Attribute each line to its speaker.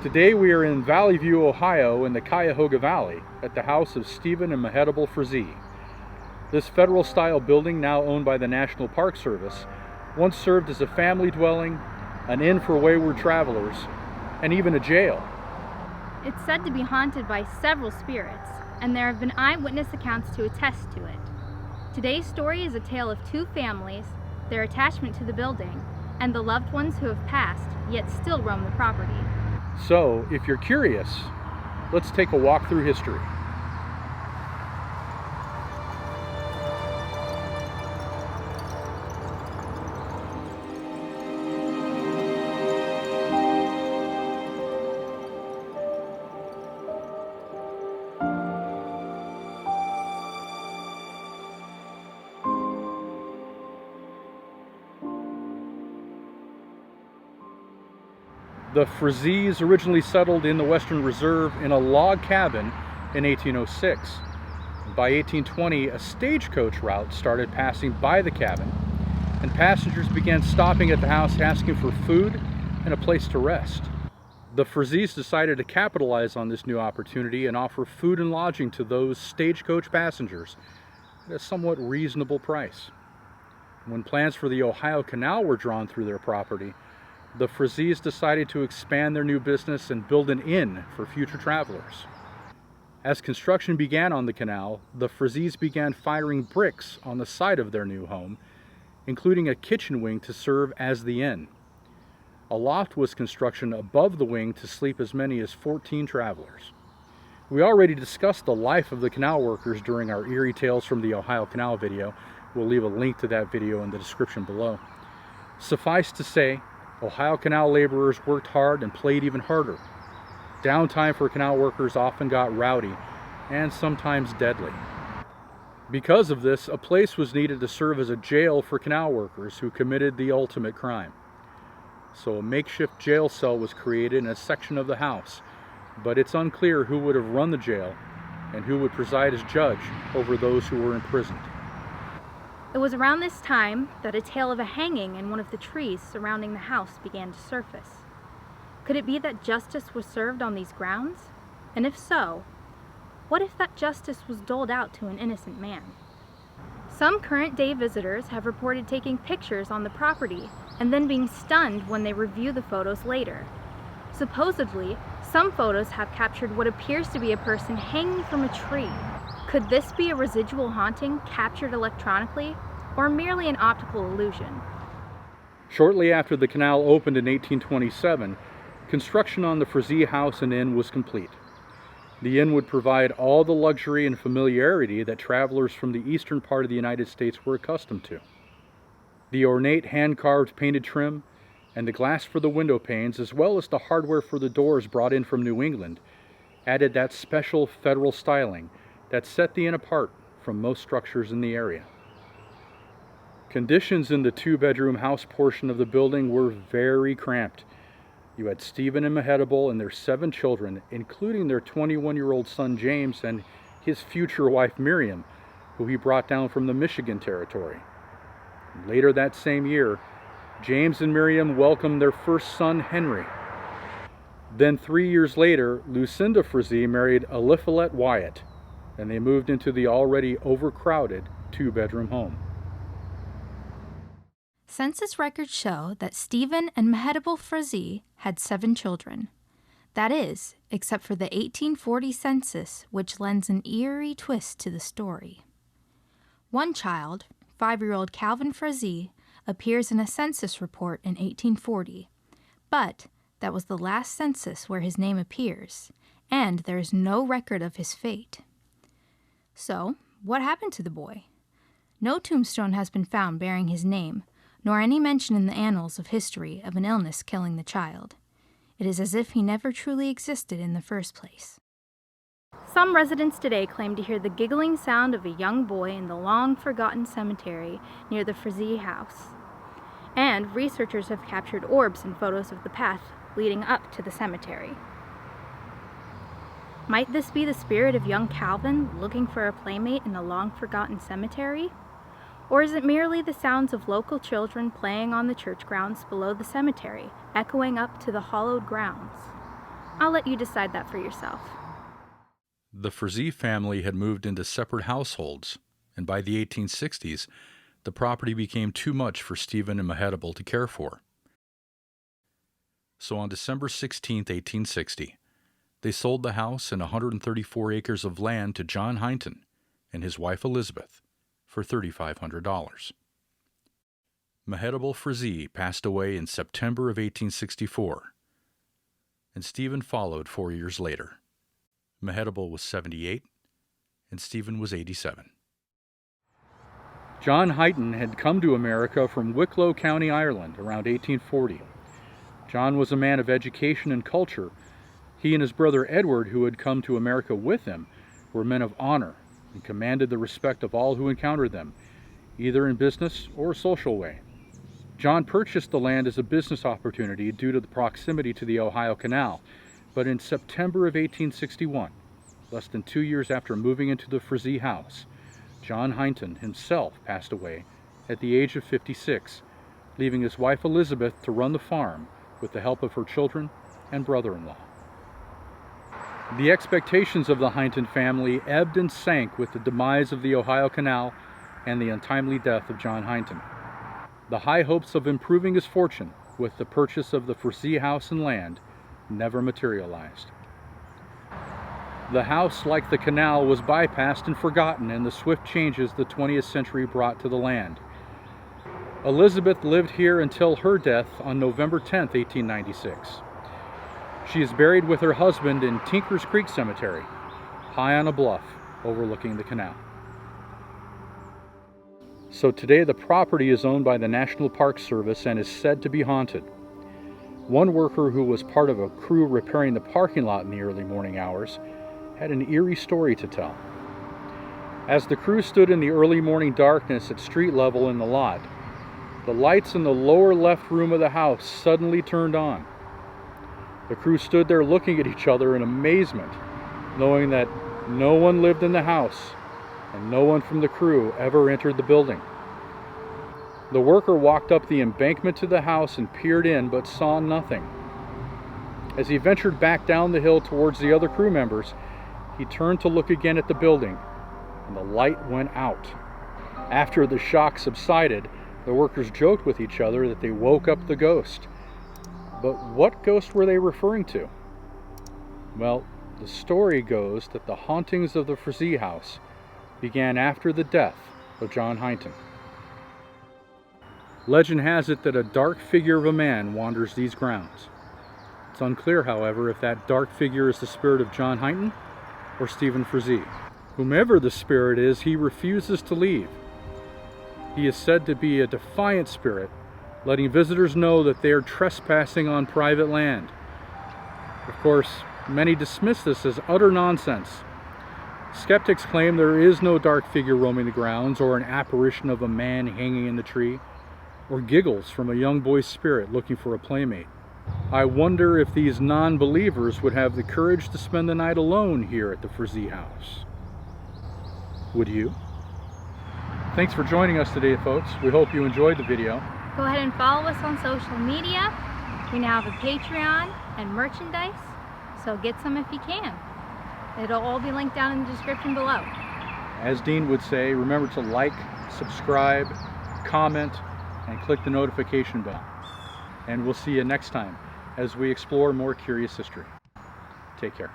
Speaker 1: Today we are in Valley View, Ohio in the Cuyahoga Valley at the house of Stephen and Mehedable Frazee. This federal-style building, now owned by the National Park Service, once served as a family dwelling, an inn for wayward travelers, and even a jail.
Speaker 2: It's said to be haunted by several spirits, and there have been eyewitness accounts to attest to it. Today's story is a tale of two families, their attachment to the building, and the loved ones who have passed, yet still roam the property.
Speaker 1: So, if you're curious, let's take a walk through history. The Frazees originally settled in the Western Reserve in a log cabin in 1806. By 1820, a stagecoach route started passing by the cabin, and passengers began stopping at the house asking for food and a place to rest. The Frazees decided to capitalize on this new opportunity and offer food and lodging to those stagecoach passengers at a somewhat reasonable price. When plans for the Ohio Canal were drawn through their property, the Frazees decided to expand their new business and build an inn for future travelers. As construction began on the canal, the Frazees began firing bricks on the side of their new home, including a kitchen wing to serve as the inn. A loft was constructed above the wing to sleep as many as 14 travelers. We already discussed the life of the canal workers during our Eerie Tales from the Ohio Canal video. We'll leave a link to that video in the description below. Suffice to say, Ohio Canal laborers worked hard and played even harder. Downtime for canal workers often got rowdy and sometimes deadly. Because of this, a place was needed to serve as a jail for canal workers who committed the ultimate crime. So a makeshift jail cell was created in a section of the house, but it's unclear who would have run the jail and who would preside as judge over those who were imprisoned.
Speaker 2: It was around this time that a tale of a hanging in one of the trees surrounding the house began to surface. Could it be that justice was served on these grounds? And if so, what if that justice was doled out to an innocent man? Some current-day visitors have reported taking pictures on the property and then being stunned when they review the photos later. Supposedly, some photos have captured what appears to be a person hanging from a tree. Could this be a residual haunting captured electronically, or merely an optical illusion?
Speaker 1: Shortly after the canal opened in 1827, construction on the Frazee house and inn was complete. The inn would provide all the luxury and familiarity that travelers from the eastern part of the United States were accustomed to. The ornate hand-carved painted trim and the glass for the window panes, as well as the hardware for the doors brought in from New England, added that special federal styling that set the inn apart from most structures in the area. Conditions in the two-bedroom house portion of the building were very cramped. You had Stephen and Mehedable and their 7 children, including their 21-year-old son James and his future wife Miriam, who he brought down from the Michigan territory. Later that same year, James and Miriam welcomed their first son Henry. Then 3 years later, Lucinda Frazee married Eliphalet Wyatt, and they moved into the already overcrowded 2-bedroom home.
Speaker 2: Census records show that Stephen and Mehedable Frazee had 7 children. That is, except for the 1840 census, which lends an eerie twist to the story. One child, 5-year-old Calvin Frazee, appears in a census report in 1840, but that was the last census where his name appears, and there is no record of his fate. So, what happened to the boy? No tombstone has been found bearing his name, nor any mention in the annals of history of an illness killing the child. It is as if he never truly existed in the first place. Some residents today claim to hear the giggling sound of a young boy in the long-forgotten cemetery near the Frazee house. And researchers have captured orbs and photos of the path leading up to the cemetery. Might this be the spirit of young Calvin looking for a playmate in a long-forgotten cemetery? Or is it merely the sounds of local children playing on the church grounds below the cemetery, echoing up to the hallowed grounds? I'll let you decide that for yourself.
Speaker 1: The Frazee family had moved into separate households, and by the 1860s, the property became too much for Stephen and Mehedable to care for. So on December 16, 1860, they sold the house and 134 acres of land to John Heinton and his wife Elizabeth for $3,500. Mehedable Frazee passed away in September of 1864, and Stephen followed 4 years later. Mehedable was 78, and Stephen was 87. John Heinton had come to America from Wicklow County, Ireland, around 1840. John was a man of education and culture. He and his brother Edward, who had come to America with him, were men of honor and commanded the respect of all who encountered them, either in business or social way. John purchased the land as a business opportunity due to the proximity to the Ohio Canal, but in September of 1861, less than 2 years after moving into the Frazee house, John Heinton himself passed away at the age of 56, leaving his wife Elizabeth to run the farm with the help of her children and brother-in-law. The expectations of the Heinton family ebbed and sank with the demise of the Ohio Canal and the untimely death of John Heinton. The high hopes of improving his fortune with the purchase of the Frazee house and land never materialized. The house, like the canal, was bypassed and forgotten in the swift changes the 20th century brought to the land. Elizabeth lived here until her death on November 10, 1896. She is buried with her husband in Tinker's Creek Cemetery, high on a bluff overlooking the canal. So today the property is owned by the National Park Service and is said to be haunted. One worker who was part of a crew repairing the parking lot in the early morning hours had an eerie story to tell. As the crew stood in the early morning darkness at street level in the lot, the lights in the lower left room of the house suddenly turned on. The crew stood there looking at each other in amazement, knowing that no one lived in the house and no one from the crew ever entered the building. The worker walked up the embankment to the house and peered in, but saw nothing. As he ventured back down the hill towards the other crew members, he turned to look again at the building, and the light went out. After the shock subsided, the workers joked with each other that they woke up the ghost. But what ghost were they referring to? Well, the story goes that the hauntings of the Frazee house began after the death of John Heinton. Legend has it that a dark figure of a man wanders these grounds. It's unclear, however, if that dark figure is the spirit of John Heinton or Stephen Frazee. Whomever the spirit is, he refuses to leave. He is said to be a defiant spirit, letting visitors know that they are trespassing on private land. Of course, many dismiss this as utter nonsense. Skeptics claim there is no dark figure roaming the grounds, or an apparition of a man hanging in the tree, or giggles from a young boy's spirit looking for a playmate. I wonder if these non-believers would have the courage to spend the night alone here at the Frazee house. Would you? Thanks for joining us today, folks. We hope you enjoyed the video.
Speaker 2: Go ahead and follow us on social media. We now have a Patreon and merchandise, so get some if you can. It'll all be linked down in the description below.
Speaker 1: As Dean would say, remember to like, subscribe, comment, and click the notification bell. And we'll see you next time as we explore more curious history. Take care.